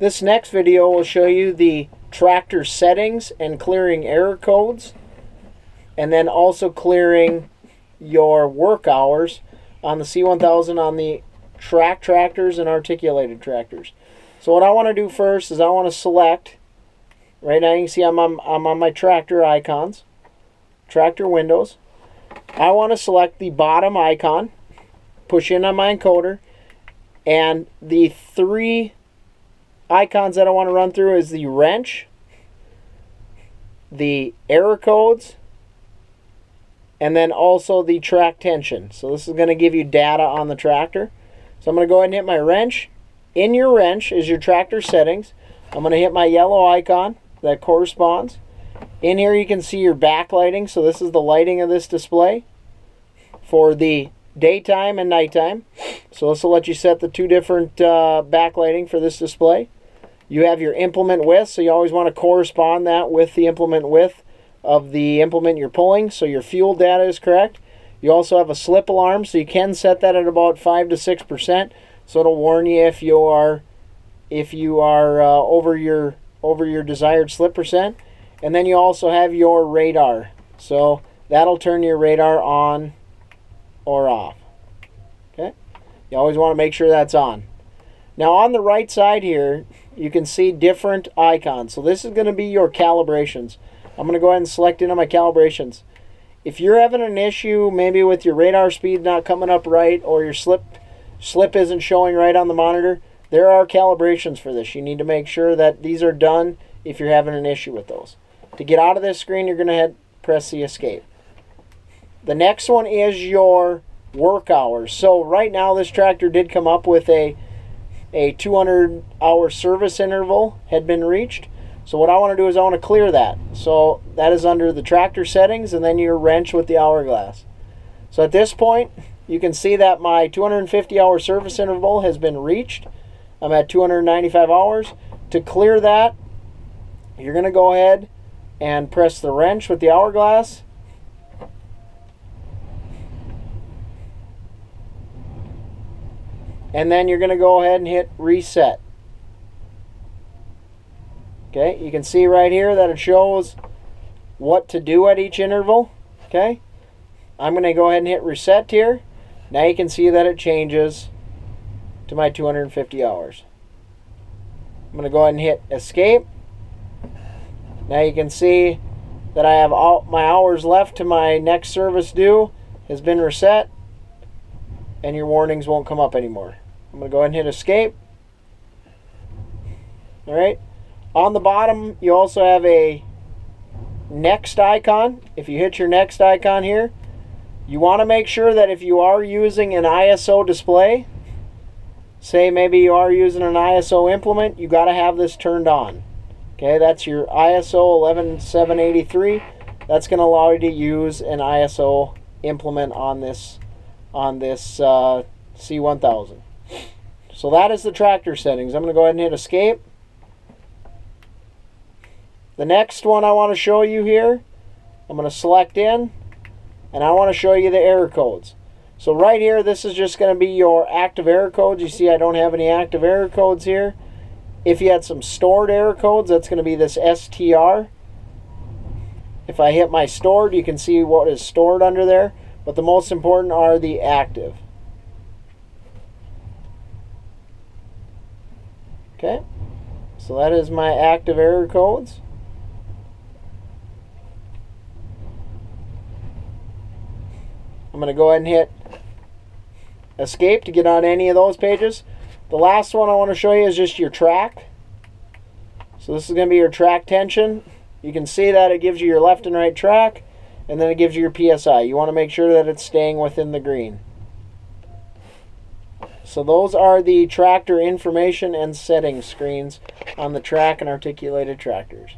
This next video will show you the tractor settings and clearing error codes, and then also clearing your work hours on the C1000 on the track tractors and articulated tractors. So what I want to do first is I want to select, right now you can see I'm on my tractor icons, tractor windows. I want to select the bottom icon, push in on my encoder, and the three icons that I want to run through is the wrench, the error codes, and then also the track tension. So this is going to give you data on the tractor. So I'm going to go ahead and hit my wrench. In your wrench is your tractor settings. I'm going to hit my yellow icon that corresponds. In here you can see your backlighting. So this is the lighting of this display for the daytime and nighttime. So this will let you set the two different backlighting for this display. You have your implement width, so you always want to correspond that with the implement width of the implement you're pulling, so your fuel data is correct. You also have a slip alarm, so you can set that at about 5 to 6%, so it'll warn you if you are over your desired slip percent. And then you also have your radar, so that'll turn your radar on or off. Okay, you always want to make sure that's on. Now on the right side here, you can see different icons. So this is going to be your calibrations. I'm going to go ahead and select into my calibrations. If you're having an issue maybe with your radar speed not coming up right, or your slip isn't showing right on the monitor, there are calibrations for this. You need to make sure that these are done if you're having an issue with those. To get out of this screen, you're going to press the escape. The next one is your work hours. So right now this tractor did come up with a 200-hour service interval had been reached. So what I want to do is I want to clear that. So that is under the tractor settings and then your wrench with the hourglass. So at this point, you can see that my 250-hour service interval has been reached. I'm at 295 hours. To clear that, you're going to go ahead and press the wrench with the hourglass. And then you're going to go ahead and hit reset. Okay, you can see right here that it shows what to do at each interval. Okay, I'm going to go ahead and hit reset here. Now you can see that it changes to my 250 hours. I'm going to go ahead and hit escape. Now you can see that I have all my hours left to my next service due has been reset, and your warnings won't come up anymore. I'm going to go ahead and hit escape. All right. On the bottom, you also have a next icon. If you hit your next icon here, you want to make sure that if you are using an ISO display, say maybe you are using an ISO implement, you got to have this turned on. Okay, that's your ISO 11783. That's going to allow you to use an ISO implement on this C1000. So that is the tractor settings. I'm going to go ahead and hit escape. The next one I want to show you here, I'm going to select in, and I want to show you the error codes. So right here, this is just going to be your active error codes. You see I don't have any active error codes here. If you had some stored error codes, that's going to be this STR. If I hit my stored, you can see what is stored under there. But the most important are the active. Okay, so that is my active error codes. I'm going to go ahead and hit escape to get on any of those pages. The last one I want to show you is just your track. So this is going to be your track tension. You can see that it gives you your left and right track, and then it gives you your PSI. You want to make sure that it's staying within the green. So those are the tractor information and settings screens on the track and articulated tractors.